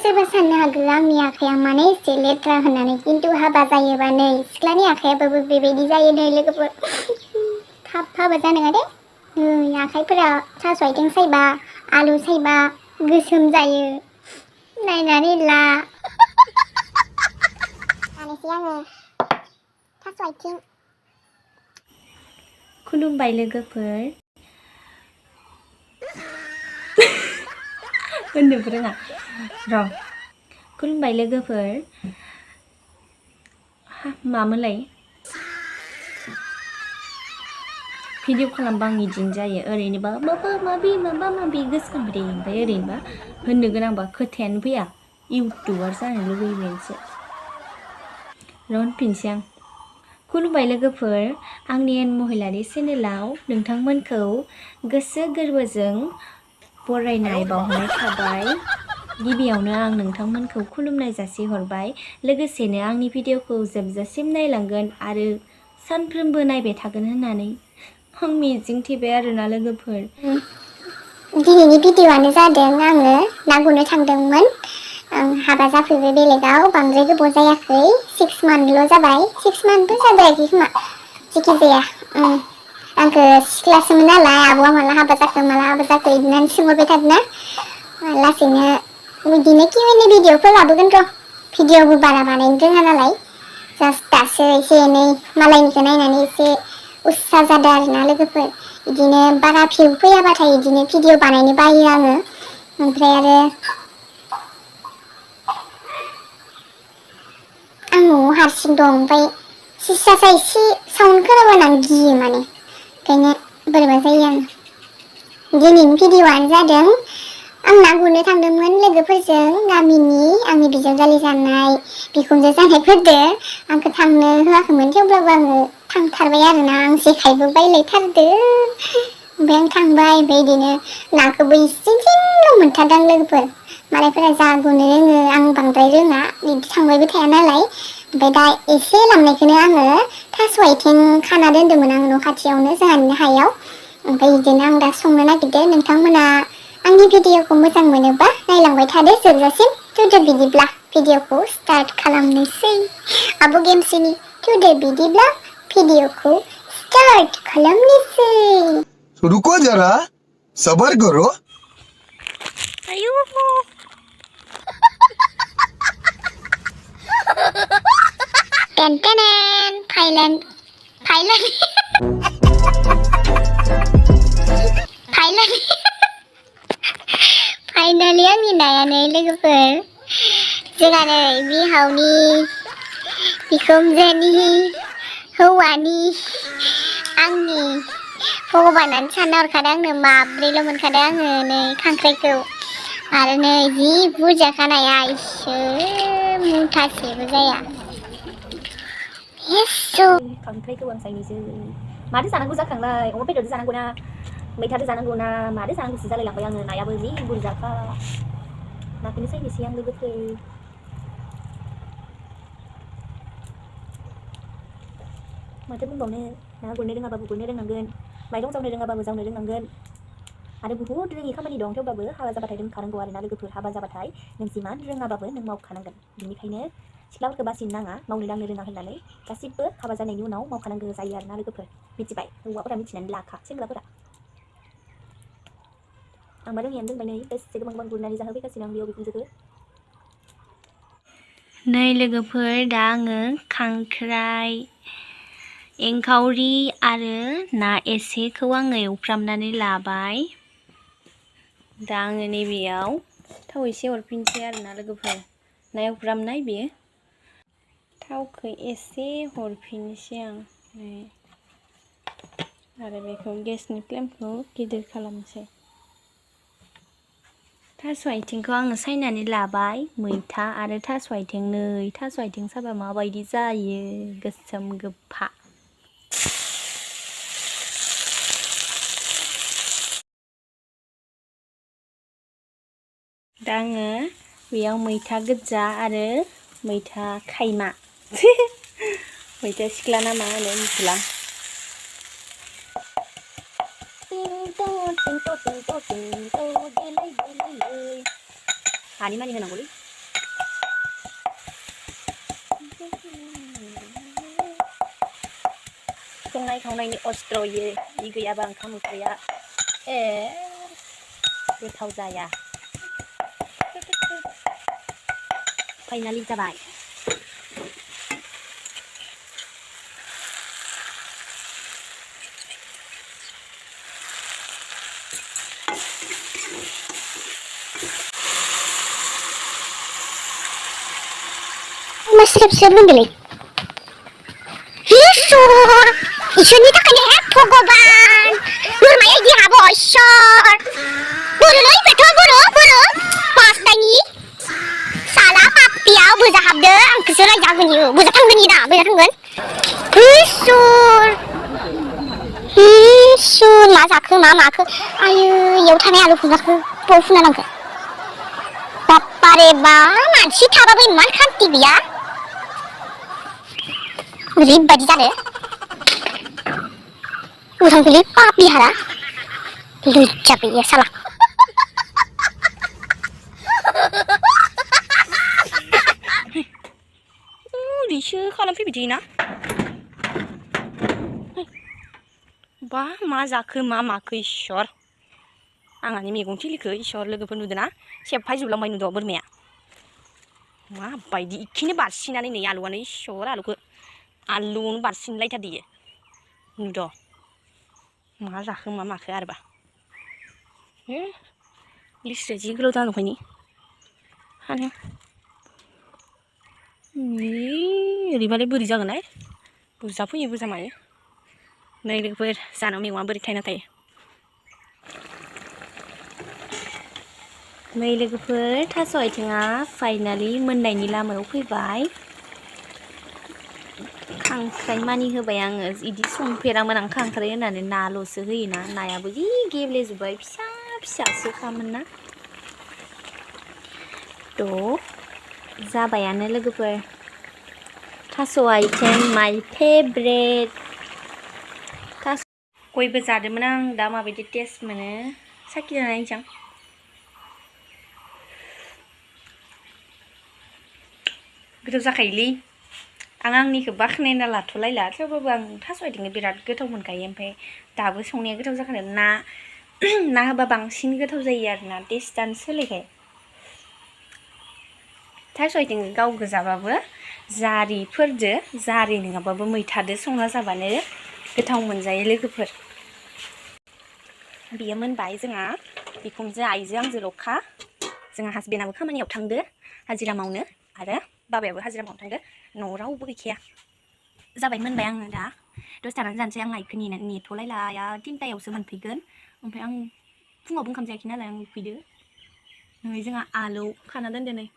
सोरबा साननो हागौ आंनि आखाइया माने एसे लेथ्रा होननानै खिन्थु हाबा जायोबा नै सिख्लानि आखाइयाबो बेबायदि जायो नै लोगोफोर थाब हाबा जानाङा दे नै आखाइफोरा थास' आथिं सायबा आलु सायबा गोसोम जायो नायनानै ला जानोसै आङो थास' आथिं खुलुमबाय लोगोफोर होननोबो रोङा र' खुलुमबाय लोगोफोर मामोनलाय भिडिअ खालामबा आं इदिनो जायो ओरैनोबा माबा माबि गोसोखांबाय ओमफ्राय ओरैनोबा होननो गोनांबा खोथायानो फैया इउटुबार जानो लुगैबायसो र' होनफिनसै आं खुलुमबाय लोगोफोर आंनि एन महिलारि चेनेलाव नोंथांमोनखौ गोसो गोरबोजों बरायनाय बावहरनाय थाबाय गिबियावनो आं नोंथांमोनखौ खुलुमनाय जासिहरबाय लोगोसेनो आंनि भिडिअखौ जोबजासिम नायलांगोन आरो सानफ्रोमबो नायबाय थागोन होननानै आं मिजिंथिबाय आरोना लोगोफोर दिनैनि भिडिअआनो जादों आङो ना गुरनो थांदोंमोन हाबा जाफैबाय बेलेगाव बांद्राय गोबाव जायाखै 6 मान्थल' जाबाय 6 मान्थबो जाद्रायाखै खोमा जेखि जाया आंखौ सिख्लासोमोन नालाय आब'आ माला हाबा जाखो बिदि होननानै सोंहरबाय थादोंना लासैनो बिदिनो किउएनए भिडिअफोर लाबोगोन र' भिडिअबो बारा बानायनो रोङा नालाय जास्ट दासो एसे एनै मालायनिखौ नायनानै एसे उत्सा जादों आरोना लोगोफोर बिदिनो बारा भिउ फैयाबाथाय बिदिनो भिडिअ बानायनो बायो आङो ओमफ्राय आरो आं न'आव हारसिं दं ओमफ्राय सिस्रासा एसे साउन्ड खोनाबानो आं गियो माने ओंखायनो बोरैबा जायो आं दिनैनि भिडिअआनो जादों आं ना गुरनो थांदोंमोन लोगोफोरजों गामिनि आंनि बिजावजालि जानाय बिखुनजो जानायफोरदो आंखौ थांनो होआखैमोन थेवब्लाबो आङो थांथारबाय आरोना आं जेखाइबो बायलायथारदों ओमफ्राय आं थांबाय ओमफ्राय बिदिनो नाखौबो इसेल' मोनथारदों लोगोफोर मालायफोरा जा गुरनो रोङो आं बांद्राय रोङा बिदि थांबायबो थाया नालाय ओमफ्राय दा एसे लामनायखौनो आङो थास' आथिं खाना दोन्दोंमोन आं न' खाथियावनो जोंहानि हायाव ओमफ्राय बिदिनो आं दा संनो नागिरदों नोंथांमोना आंनि भिडिअखौ मोजां मोनोबा नायलांबाय थादो जोबजासिम थुदो बिदिब्ला भिडिअखौ स्टार्ट खालामनोसै आब' गेमस्रिनि थुदो बिदिब्ला भिडिअखौ स्टार्ट खालामनोसै रुको जरा सबर करो आयु टेन फाइलेन्ड फाइनालि आंनि नायानो लोगोफोर जोंहा नै बिहावनि बिखुनजोनि हौवानि आंनि भगबानानो सानना हरखादों आंनो माब्रैल' मोनखादों आङो नै खांख्राइखौ आरो नै जि बुरजा खानाया इसोर मुथासेबो जाया खांख्राइखौ आं सायनोसै माथो जानांगौ जाखांलाय अमा बेदरजों जानांगौ ना मैथाजों जानांगौ ना माथो जानांगौसो जालायलांबाय आङो नायाबो जि बुरजाखा नाखौनो सायनोसै आं लोगोफोर माथो बुंबावनो ना गुरनो रोङाबाबो गुरनो रोंनांगोन माइरं जावनो रोङाबाबो जावनो रोंनांगोन आरो बुहुद रोङि खामानि दं थेवब्लाबो हाबा जाबाथाय रोंखानांगौ आरोना लोगोफोर हाबा जाबाथाय नों जिमान रोङाबाबो नों मावखानांगोन बिनिखायनो सिख्लाफोरखौ बासिनो नाङा मावनो दांनो रोङा होननानै गासिबो हाबा जानायनि उनाव मावखानांगौ जायो आरोना लोगोफोर मिथिबाय हौवाफोरा मिथिनानै लाखा सेंग्राफोरा आंबा रोङियानो रोंबाय नै बेसे गोबां गुरनानै जाहोफैगासिनो आं बेयाव बिखुनजोखौ नै लोगोफोर दा आङो खांख्राइ एंखावरि आरो ना एसेखौ आङो एवफ्रामनानै लाबाय दा आङो नैबेयाव थाव एसे हरफिनसै आरोना लोगोफोर ना एवफ्रामनाय बेयो थावखौ एसे हरफिनसै आं आरो बेखौ गेसनि फ्लेमखौ गिदिर खालामसै थास' आथिंखौ आङो सायनानै लाबाय मैथा आरो थास' आथिं नै थास' आथिं साबा माबायदि जायो गोसोम गोफा दा आङो बेयाव मैथा गोजा आरो मैथा खायमा मैथा सिख्ला ना मा होनो मिथिला हानि मानि होनांगौलै संनाय खावनायनि अस्त्रयै इ गैयाबा ओंखाम ओंख्रिया गोथाव जाया फाइनालि जाबाय मा स्रेब होनदोंलै इसोर इसोरनि थाखायनो भगबान बोरमाया इदि हाबो इसोर बोरोलै बेथ' बोरो पासटानि साला पापियाव बोजा हाबदो आंखौसो रायजागोन इयो बोजा थांगोन इदा बोजा थांगोन इसोर मा जाखो मा माखो आयो इयाव थानाय आलु फुजाखो बबाव फुना लांखो बाप्पारे बा मानसि थाबाबो इमान खान्थि गैया ओरैबायदि जादो उदांगोलै पापि हारा लुच्चा गैया साला ओरैसो खालामफैबाय थायोना बा मा जाखो मा माखो इसोर आंहानि मैगं थिलिखौ इसोर लोगोफोर नुदोंना सेबफायजोबलांबाय नुदों बोरमाया माबायदि इखिनो बारसिनानै नै आलुआनो इसोर आलुआवनो बारसिनलायथारदो इयो नुदों मा जाखो मा माखो आरोबा लिस्टआ जि गोलाव जाना दंखायनो हानो ओरैबालाय बोरै जागोनहाय बुरजा फैयो बुरजा मायो नै लोगोफोर जानाव मैगङा बोरै थायना थायो नै लोगोफोर थास' आथिङा फाइनालि मोननायनि लामायाव फैबाय खांख्राइ मानि होबाय आङो इदि संफेरामोन आं खांख्राइ होनानै नाल'सो होयोना नायाबो जि गेब्लेजोब्बाय फिसा फिसासोखामोन ना थ' जाबायानो लोगोफोर थास' आथिं माय फेभरेट गयबो जादोंमोन आं दा माबायदि टेस्ट मोनो साखिना नायनोसै गोथाव जाखायोलै आं आंनिखौ बाख्नायना लाथ'लायला थेवबाबो आं थास' आथिंखौ बिराद गोथाव मोनखायो ओमफ्राय दाबो संनाया गोथाव जाखायो ना होबा बांसिन गोथाव जायो आरोना टेस्टानो सोलायखायो थास' आथिंखौ गाव गोजाबाबो जारि नङाबाबो मैथाजों संना जाबानो गोथाव मोनजायो लोगोफोर बियो मोनबाय जोंहा बिखुनजो आइजो आंजोल'खा जोंहा हासबेन्डआबो खामानियाव थांदो हाजिरा मावनो आरो बाबायाबो हाजिरा मावनो थांदो न'आव रावबो गैखाया जाबाय मोनबाय आङो दा दसे थानानै जानोसै आं आइखौ नेथ'लायला आइया 3टायावसो मोनफैगोन ओमफ्राय आं फुङावबो ओंखाम जायाखै नालाय आं उखैदो नै जोंहा आलु खाना दोनदो नै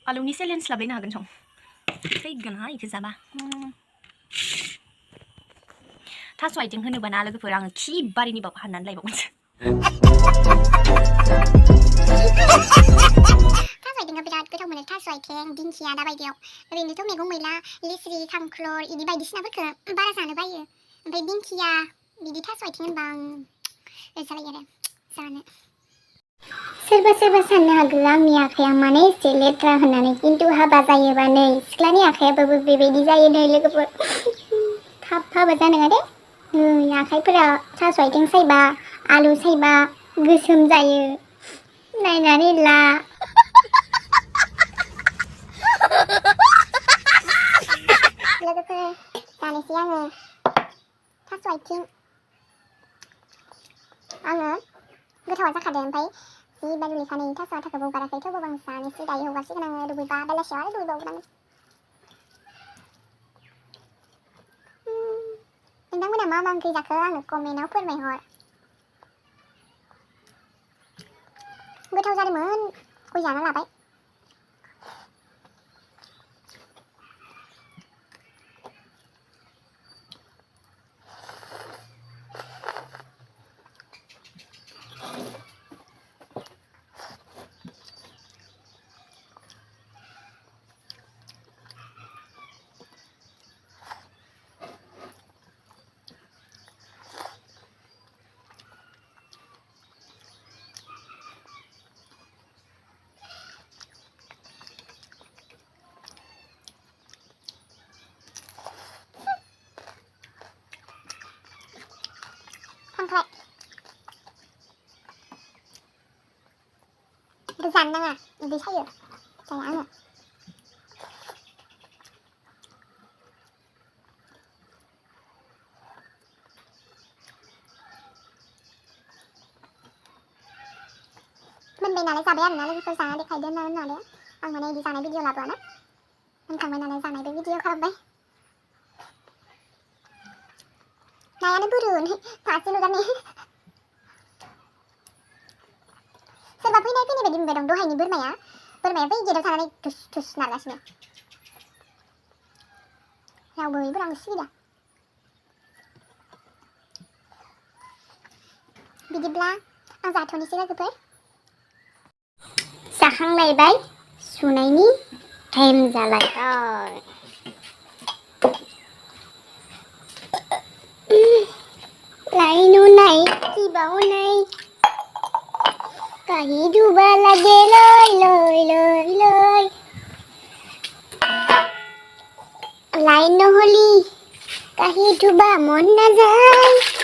आलुनि चेलेन्ज लाबायनो हागोन सं थैगोनहाय इखौ जाबा थास' आथिं होनोबा ना लोगोफोर आङो खि बारिनिबाबो हाननानै लायबावगोनसो थास' आथिंखौ बिराद गोथाव मोनो थास' आथिं दिंखिया दाबायदियाव ओरैनोथ' मैगं मैला लेस्रि खांख्लर इदि बायदिसिनाफोरखौ बारा जानो बायो ओमफ्राय दिंखिया बिदि थास' आथिं होनबा आं जाबाय आरो जानो सोरबा साननो हागौ आंनि आखाइया माने एसे लेथ्रा होननानै खिन्थु हाबा जायोबा नै सिख्लानि आखाइयाबो बेबायदि जायो नै लोगोफोर थाब हाबा जानाङा दे नै आखाइफोरा थास' आथिं सायबा आलु सायबा गोसोम जायो नायनानै ला लोगोफोर जानोसै आङो थास' आथिं आङो गोथावा जाखादों ओमफ्राय जि बादुलि खानायनि थास' आथाखौबो हगाराखै थेवबाबो आं जानोसै दायो हगारसिगोन आङो दुगैबा बेलासियाव आरो दुगैबावगोन आं नोंथांमोना मा ओंख्रि जाखो आंनो कमेन्टआव फोरमायहर गोथाव जादोंमोन गय जाना लाबाय Pesan nang ah, nanti saya. Saya angat. Mình bên này sao bé ăn nó lên phơi sáng để khai đơn nào đấy. Ăn vào đây đi sang này video là bọn á. Mình cầm bên này sang này cái video không đấy. Này anh buru nih, pasti lu kan nih. Sebab ini bedi bedong doa ini bermaya với gì đâu thằng này tus nada sini. Nào bơi berang sih dah. Bidi bla, ang zato ni sila kepe. Sahang này bay, sunai ni thêm ra lại rồi. Lại nu này, chi bảo này. Kehidupan lagi loi. Lain no holi, kehidupan mon nazar.